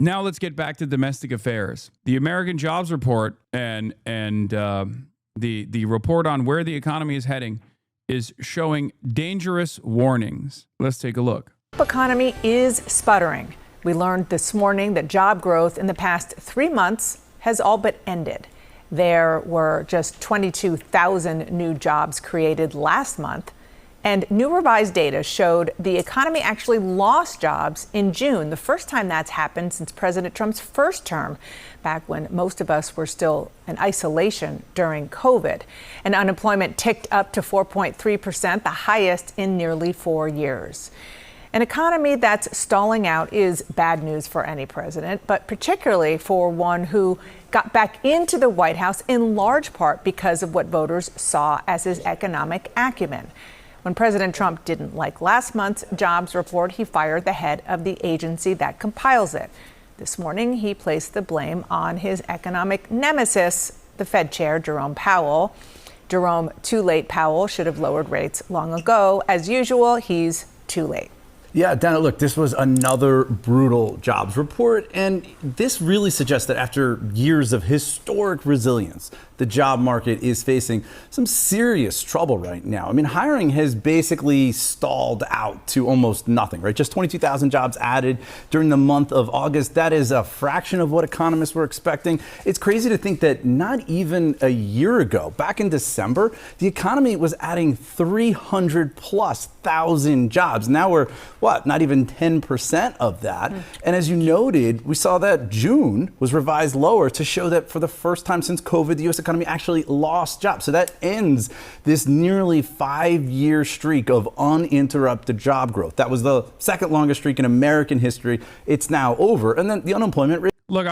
Now let's get back to domestic affairs. The American Jobs Report and the report on where the economy is heading is showing dangerous warnings. Let's take a look. The economy is sputtering. We learned this morning that job growth in the past 3 months has all but ended. There were just 22,000 new jobs created last month. And new revised data showed the economy actually lost jobs in June, the first time that's happened since President Trump's first term, back when most of us were still in isolation during COVID. And unemployment ticked up to 4.3%, the highest in nearly 4 years. An economy that's stalling out is bad news for any president, but particularly for one who got back into the White House in large part because of what voters saw as his economic acumen. When President Trump didn't like last month's jobs report, he fired the head of the agency that compiles it. This morning, he placed the blame on his economic nemesis, the Fed chair, Jerome Powell. Jerome, too late Powell should have lowered rates long ago. As usual, he's too late. Yeah, Dana, look, this was another brutal jobs report, and this really suggests that after years of historic resilience, the job market is facing some serious trouble right now. I mean, hiring has basically stalled out to almost nothing, right? Just 22,000 jobs added during the month of August. That is a fraction of what economists were expecting. It's crazy to think that not even a year ago, back in December, the economy was adding 300,000+ jobs. Now we're not even 10% of that. And as you noted, we saw that June was revised lower to show that for the first time since COVID, the U.S. economy actually lost jobs. So that ends this nearly 5-year streak of uninterrupted job growth. That was the second longest streak in American history. It's now over. And then the unemployment rate. Look,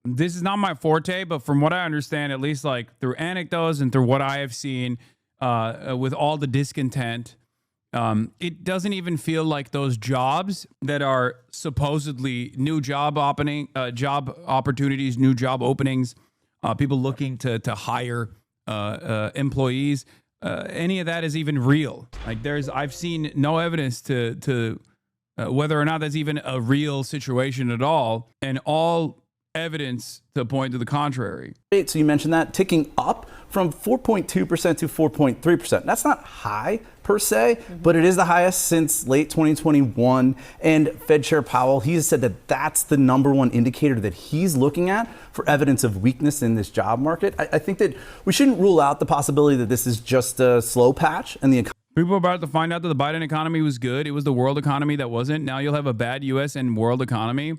this is not my forte, but from what I understand, at least like through anecdotes and through what I have seen with all the discontent, it doesn't even feel like those jobs that are supposedly new job opportunities, new job openings, people looking to hire employees, any of that is even real. Like I've seen no evidence to whether or not that's even a real situation at all, and all evidence to point to the contrary. So you mentioned that ticking up from 4.2% to 4.3%. That's not high per se, but it is the highest since late 2021. And Fed Chair Powell, he has said that that's the number one indicator that he's looking at for evidence of weakness in this job market. I think that we shouldn't rule out the possibility that this is just a slow patch and the people are about to find out that the Biden economy was good. It was the world economy that wasn't. Now you'll have a bad U.S. and world economy.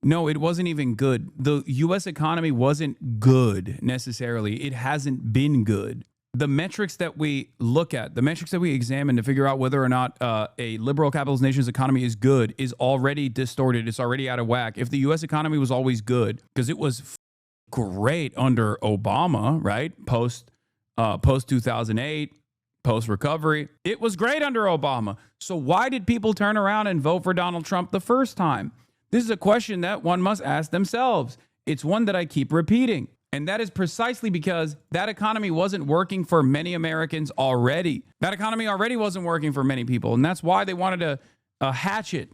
No, it wasn't even good. The U.S. economy wasn't good necessarily. It hasn't been good. The metrics that we look at, the metrics that we examine to figure out whether or not a liberal capitalist nation's economy is good is already distorted. It's already out of whack. If the U.S. economy was always good, because it was great under Obama, right? Post 2008, post recovery, it was great under Obama. So why did people turn around and vote for Donald Trump the first time? This is a question that one must ask themselves. It's one that I keep repeating. And that is precisely because that economy wasn't working for many Americans already. That economy already wasn't working for many people. And that's why they wanted to hatch it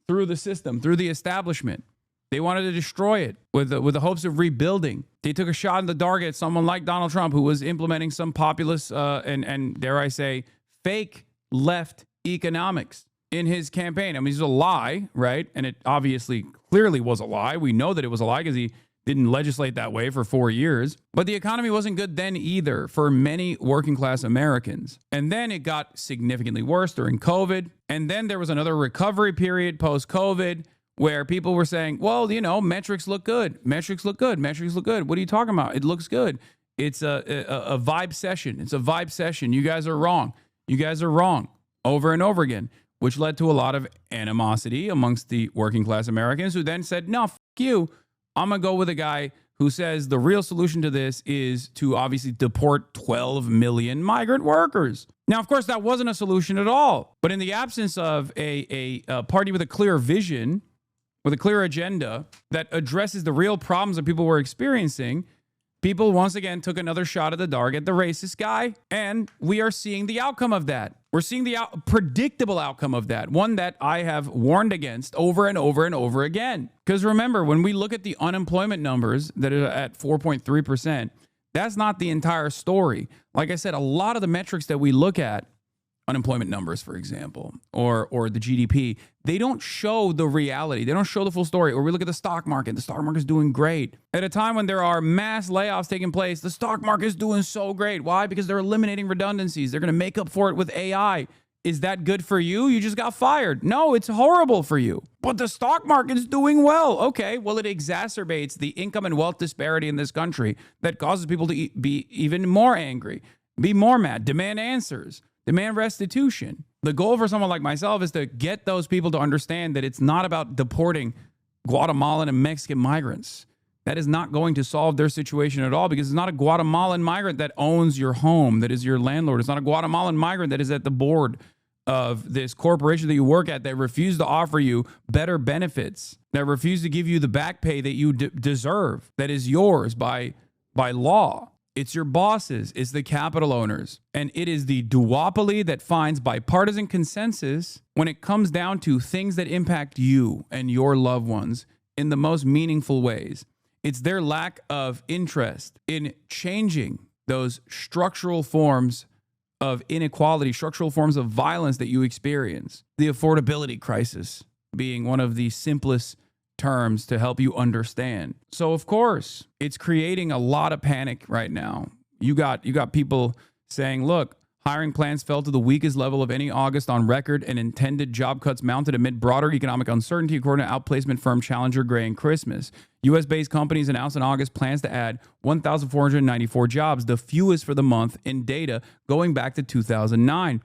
through the system, through the establishment. They wanted to destroy it with the hopes of rebuilding. They took a shot in the dark at someone like Donald Trump, who was implementing some populist and dare I say, fake left economics in his campaign. I mean, it's a lie, right? And it obviously clearly was a lie. We know that it was a lie because he didn't legislate that way for 4 years. But the economy wasn't good then either for many working class Americans. And then it got significantly worse during COVID. And then there was another recovery period post-COVID where people were saying, well, you know, metrics look good. Metrics look good. Metrics look good. What are you talking about? It looks good. It's a vibe session. It's a vibe session. You guys are wrong. You guys are wrong over and over again, which led to a lot of animosity amongst the working class Americans who then said, no, f you. I'm going to go with a guy who says the real solution to this is to obviously deport 12 million migrant workers. Now, of course, that wasn't a solution at all. But in the absence of a party with a clear vision, with a clear agenda that addresses the real problems that people were experiencing, people once again took another shot at the dark at the racist guy. And we are seeing the outcome of that. We're seeing the predictable outcome of that, one that I have warned against over and over and over again. Because remember, when we look at the unemployment numbers that are at 4.3%, that's not the entire story. Like I said, a lot of the metrics that we look at, unemployment numbers, for example, or the GDP, they don't show the reality. They don't show the full story. Or we look at the stock market. The stock market is doing great. At a time when there are mass layoffs taking place, the stock market is doing so great. Why? Because they're eliminating redundancies. They're going to make up for it with AI. Is that good for you? You just got fired. No, it's horrible for you. But the stock market is doing well. Okay, well, it exacerbates the income and wealth disparity in this country that causes people to be even more angry, be more mad, demand answers, demand restitution. The goal for someone like myself is to get those people to understand that it's not about deporting Guatemalan and Mexican migrants. That is not going to solve their situation at all, because it's not a Guatemalan migrant that owns your home, that is your landlord. It's not a Guatemalan migrant that is at the board of this corporation that you work at that refuse to offer you better benefits, that refuse to give you the back pay that you deserve, that is yours by law. It's your bosses, it's the capital owners, and it is the duopoly that finds bipartisan consensus when it comes down to things that impact you and your loved ones in the most meaningful ways. It's their lack of interest in changing those structural forms of inequality, structural forms of violence that you experience. The affordability crisis being one of the simplest terms to help you understand. So of course, it's creating a lot of panic right now. You got people saying, look, hiring plans fell to the weakest level of any August on record, and intended job cuts mounted amid broader economic uncertainty, according to outplacement firm Challenger, Gray & Christmas. U.S.-based companies announced in August plans to add 1,494 jobs, the fewest for the month in data going back to 2009.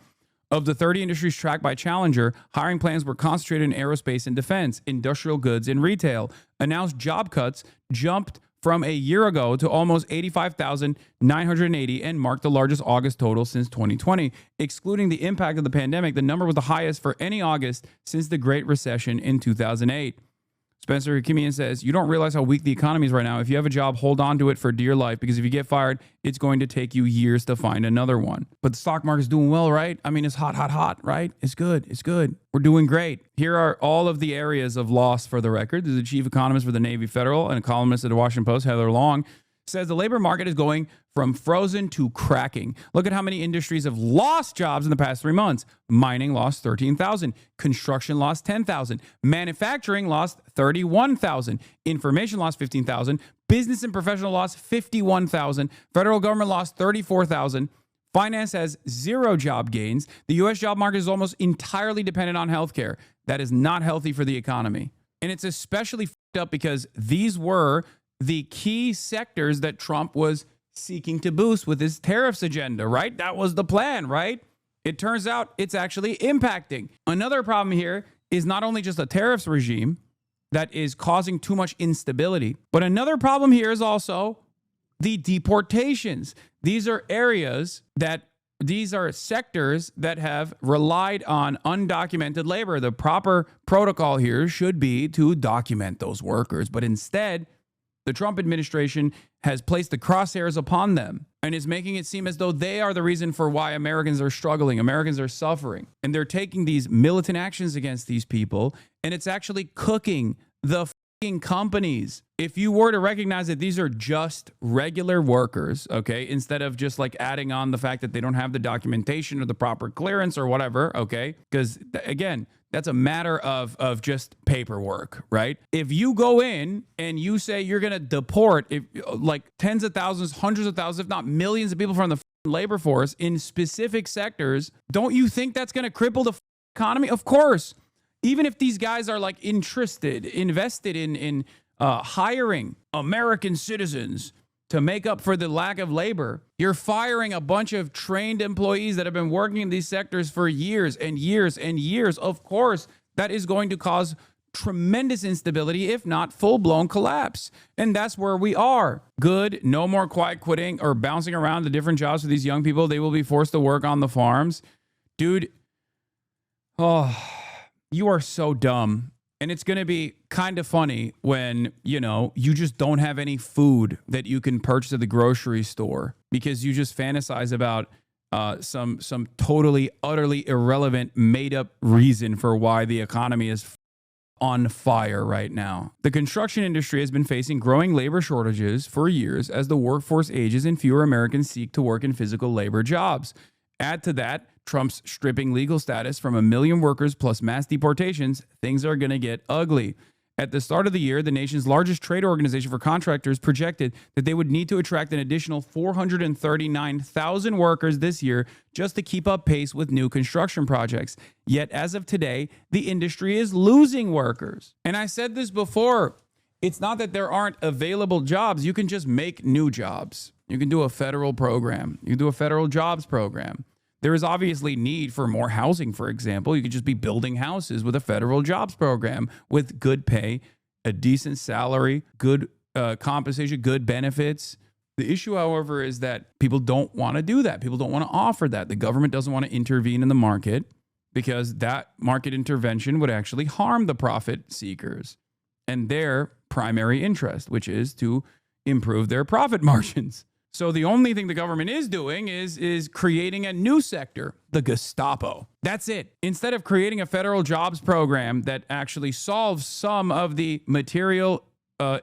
Of the 30 industries tracked by Challenger, hiring plans were concentrated in aerospace and defense, industrial goods, and retail. Announced job cuts jumped from a year ago to almost 85,980 and marked the largest August total since 2020. Excluding the impact of the pandemic, the number was the highest for any August since the Great Recession in 2008. Spencer Kimian says, you don't realize how weak the economy is right now. If you have a job, hold on to it for dear life, because if you get fired, it's going to take you years to find another one. But the stock market's doing well, right? I mean, it's hot, right? It's good. We're doing great. Here are all of the areas of loss for the record. There's a chief economist for the Navy Federal and a columnist at the Washington Post, Heather Long, says the labor market is going from frozen to cracking. Look at how many industries have lost jobs in the past 3 months. Mining lost 13,000. Construction lost 10,000. Manufacturing lost 31,000. Information lost 15,000. Business and professional lost 51,000. Federal government lost 34,000. Finance has zero job gains. The U.S. job market is almost entirely dependent on healthcare. That is not healthy for the economy. And it's especially fucked up because these were the key sectors that Trump was seeking to boost with his tariffs agenda, right? That was the plan, right? It turns out it's actually impacting. Another problem here is not only just a tariffs regime that is causing too much instability, but another problem here is also the deportations. These are sectors that have relied on undocumented labor. The proper protocol here should be to document those workers, but instead, the Trump administration has placed the crosshairs upon them and is making it seem as though they are the reason for why Americans are struggling, Americans are suffering. And they're taking these militant actions against these people, and it's actually cooking the fucking companies. If you were to recognize that these are just regular workers, okay, instead of just like adding on the fact that they don't have the documentation or the proper clearance or whatever, okay, because again, that's a matter of just paperwork, right? If you go in and you say you're going to deport like tens of thousands, hundreds of thousands, if not millions of people from the labor force in specific sectors, don't you think that's going to cripple the economy? Of course. Even if these guys are like invested in hiring American citizens to make up for the lack of labor, you're firing a bunch of trained employees that have been working in these sectors for years and years and years. Of course, that is going to cause tremendous instability, if not full-blown collapse. And that's where we are. Good. No more quiet quitting or bouncing around to different jobs for these young people. They will be forced to work on the farms. Dude, you are so dumb. And it's going to be kind of funny when, you just don't have any food that you can purchase at the grocery store because you just fantasize about some totally, utterly irrelevant, made up reason for why the economy is on fire right now. The construction industry has been facing growing labor shortages for years as the workforce ages and fewer Americans seek to work in physical labor jobs. Add to that Trump's stripping legal status from 1 million workers plus mass deportations, things are going to get ugly. At the start of the year, the nation's largest trade organization for contractors projected that they would need to attract an additional 439,000 workers this year just to keep up pace with new construction projects. Yet, as of today, the industry is losing workers. And I said this before, it's not that there aren't available jobs. You can just make new jobs. You can do a federal program. You can do a federal jobs program. There is obviously need for more housing, for example. You could just be building houses with a federal jobs program with good pay, a decent salary, good compensation, good benefits. The issue, however, is that people don't want to do that. People don't want to offer that. The government doesn't want to intervene in the market because that market intervention would actually harm the profit seekers and their primary interest, which is to improve their profit margins. So the only thing the government is doing is creating a new sector, the Gestapo. That's it. Instead of creating a federal jobs program that actually solves some of the material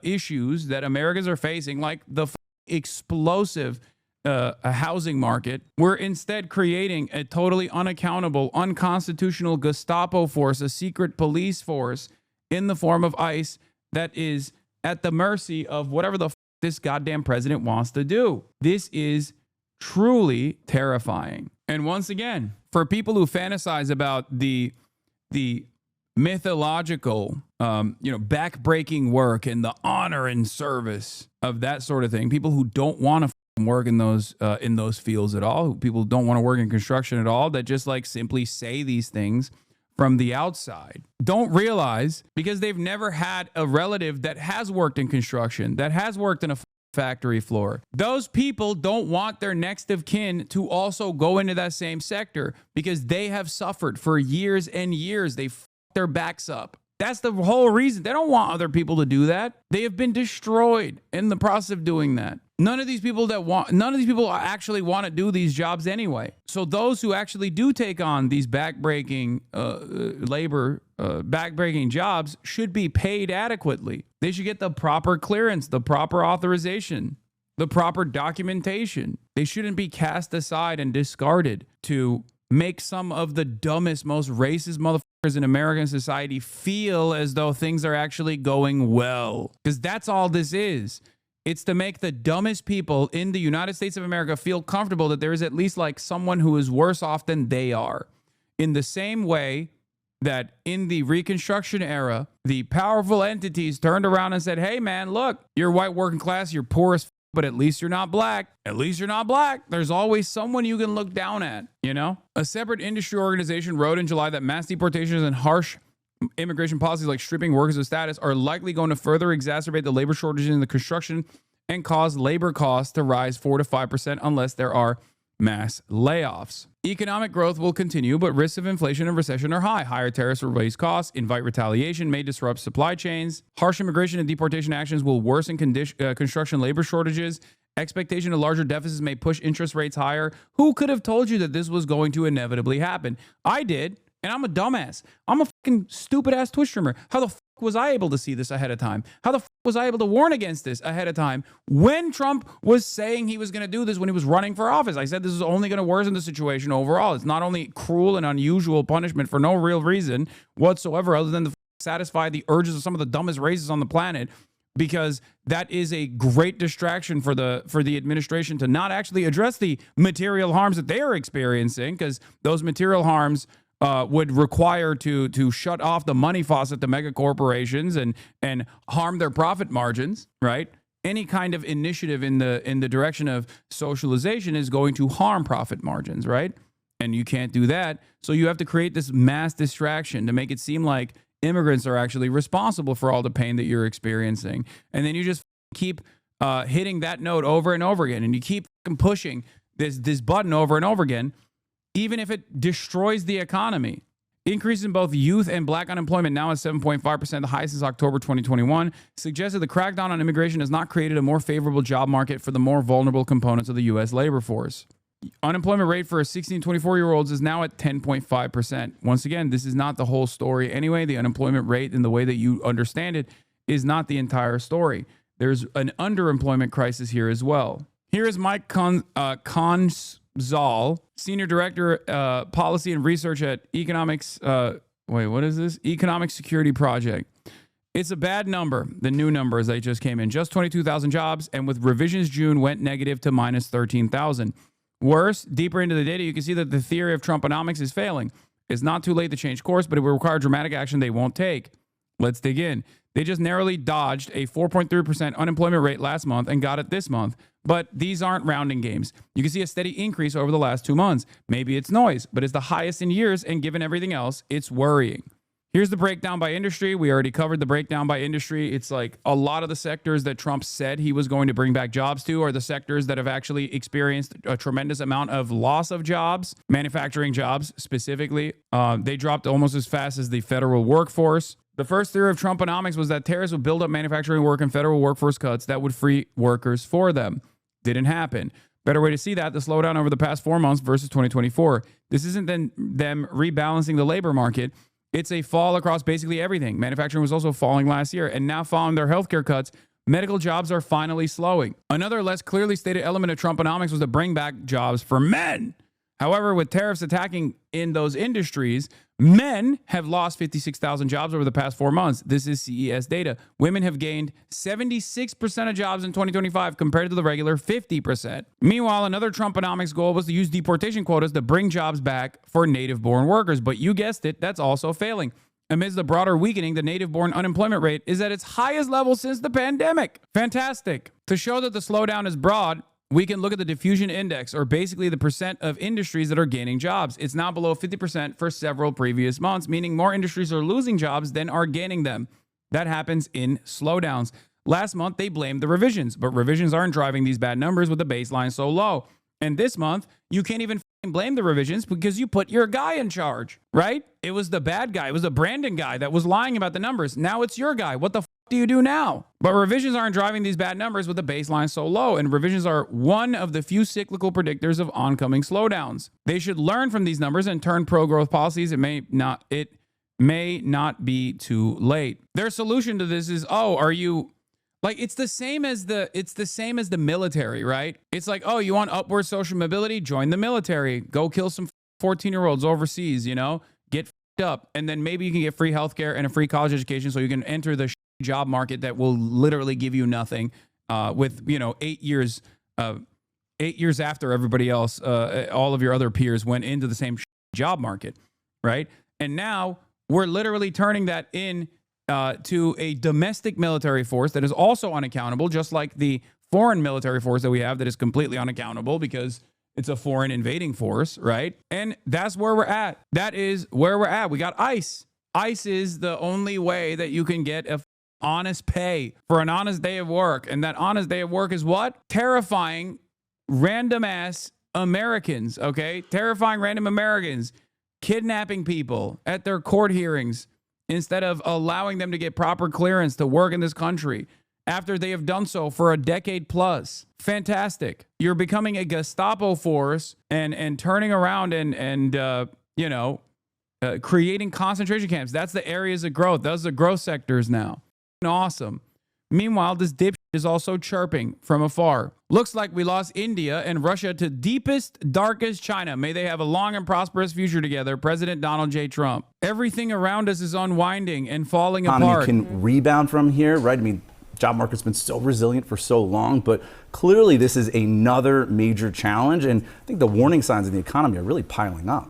issues that Americans are facing, like the explosive housing market, we're instead creating a totally unaccountable, unconstitutional Gestapo force, a secret police force in the form of ICE that is at the mercy of whatever the this goddamn president wants to do. This is truly terrifying. And once again, for people who fantasize about the mythological, backbreaking work and the honor and service of that sort of thing, people who don't want to work in those fields at all, people who don't want to work in construction at all, that just like simply say these things from the outside, don't realize, because they've never had a relative that has worked in construction, that has worked in a factory floor. Those people don't want their next of kin to also go into that same sector because they have suffered for years and years. They f*** their backs up. That's the whole reason. They don't want other people to do that. They have been destroyed in the process of doing that. None of these people actually want to do these jobs anyway. So those who actually do take on these backbreaking jobs should be paid adequately. They should get the proper clearance, the proper authorization, the proper documentation. They shouldn't be cast aside and discarded to make some of the dumbest, most racist motherfuckers in American society feel as though things are actually going well. Because that's all this is. It's to make the dumbest people in the United States of America feel comfortable that there is at least like someone who is worse off than they are. In the same way that in the Reconstruction era, the powerful entities turned around and said, hey man, look, you're white working class, you're poor as but at least you're not black. At least you're not black. There's always someone you can look down at, you know? A separate industry organization wrote in July that mass deportations and harsh immigration policies like stripping workers of status are likely going to further exacerbate the labor shortages in the construction and cause labor costs to rise 4 to 5% unless there are mass layoffs. Economic growth will continue, but risks of inflation and recession are high. Higher tariffs will raise costs, invite retaliation, may disrupt supply chains. Harsh immigration and deportation actions will worsen construction labor shortages. Expectation of larger deficits may push interest rates higher. Who could have told you that this was going to inevitably happen? I did, and I'm a dumbass. I'm a fucking stupid ass Twitch streamer. How the fuck was I able to see this ahead of time? How the fuck was I able to warn against this ahead of time when Trump was saying he was going to do this when he was running for office? I said this is only going to worsen the situation overall. It's not only cruel and unusual punishment for no real reason whatsoever other than to satisfy the urges of some of the dumbest races on the planet, because that is a great distraction for the administration to not actually address the material harms that they are experiencing, because those material harms would require to shut off the money faucet to mega corporations and harm their profit margins, right? Any kind of initiative in the direction of socialization is going to harm profit margins, right? And you can't do that. So you have to create this mass distraction to make it seem like immigrants are actually responsible for all the pain that you're experiencing. And then you just keep hitting that note over and over again. And you keep pushing this button over and over again, even if it destroys the economy. Increase in both youth and black unemployment, now at 7.5%, the highest since October 2021, suggested the crackdown on immigration has not created a more favorable job market for the more vulnerable components of the U.S. labor force. Unemployment rate for 16 to 24-year-olds is now at 10.5%. Once again, this is not the whole story anyway. The unemployment rate and the way that you understand it is not the entire story. There's an underemployment crisis here as well. Here is Mike Conzal, Senior Director, Policy and Research at Economic Security Project. It's a bad number, the new numbers that just came in. Just 22,000 jobs, and with revisions, June went negative to minus 13,000. Worse, deeper into the data, you can see that the theory of Trumponomics is failing. It's not too late to change course, but it will require dramatic action they won't take. Let's dig in. They just narrowly dodged a 4.3% unemployment rate last month and got it this month. But these aren't rounding games. You can see a steady increase over the last 2 months. Maybe it's noise, but it's the highest in years, and given everything else, it's worrying. Here's the breakdown by industry. We already covered the breakdown by industry. It's like a lot of the sectors that Trump said he was going to bring back jobs to are the sectors that have actually experienced a tremendous amount of loss of jobs, manufacturing jobs specifically. They dropped almost as fast as the federal workforce. The first theory of Trumponomics was that tariffs would build up manufacturing work and federal workforce cuts that would free workers for them. Didn't happen. Better way to see that, the slowdown over the past 4 months versus 2024. This isn't then them rebalancing the labor market. It's a fall across basically everything. Manufacturing was also falling last year, and now following their healthcare cuts, medical jobs are finally slowing. Another less clearly stated element of Trumponomics was to bring back jobs for men. However, with tariffs attacking in those industries, men have lost 56,000 jobs over the past 4 months. This is CES data. Women have gained 76% of jobs in 2025 compared to the regular 50%. Meanwhile, another Trumponomics goal was to use deportation quotas to bring jobs back for native-born workers. But you guessed it, that's also failing. Amidst the broader weakening, the native-born unemployment rate is at its highest level since the pandemic. Fantastic. To show that the slowdown is broad, we can look at the diffusion index, or basically the percent of industries that are gaining jobs. It's now below 50% for several previous months, meaning more industries are losing jobs than are gaining them. That happens in slowdowns. Last month, they blamed the revisions, but revisions aren't driving these bad numbers with the baseline so low. And this month, you can't even blame the revisions because you put your guy in charge, right? It was the bad guy. It was the Brandon guy that was lying about the numbers. Now it's your guy. What the do you do now? But revisions aren't driving these bad numbers with the baseline so low, and revisions are one of the few cyclical predictors of oncoming slowdowns. They should learn from these numbers and turn pro-growth policies. It may not be too late. Their solution to this is, are you like, it's the same as the military, right? It's like, you want upward social mobility? Join the military. Go kill some 14-year-olds overseas, get f***ed up, and then maybe you can get free healthcare and a free college education so you can enter the job market that will literally give you nothing with 8 years 8 years after everybody else, all of your other peers went into the same job market, right? And now we're literally turning that in to a domestic military force that is also unaccountable, just like the foreign military force that we have that is completely unaccountable because it's a foreign invading force, right? And that's where we're at. That is where we're at. We got ICE. ICE is the only way that you can get a honest pay for an honest day of work. And that honest day of work is what? Terrifying random ass Americans, okay? Terrifying random Americans, kidnapping people at their court hearings instead of allowing them to get proper clearance to work in this country after they have done so for a decade plus. Fantastic. You're becoming a Gestapo force and turning around and creating concentration camps. That's the areas of growth. Those are growth sectors now. Awesome. Meanwhile, this dipshit is also chirping from afar. Looks like we lost India and Russia to deepest, darkest China. May they have a long and prosperous future together. President Donald J. Trump. Everything around us is unwinding and falling apart. Can rebound from here, right? I mean, job market's been so resilient for so long, but clearly this is another major challenge. And I think the warning signs in the economy are really piling up.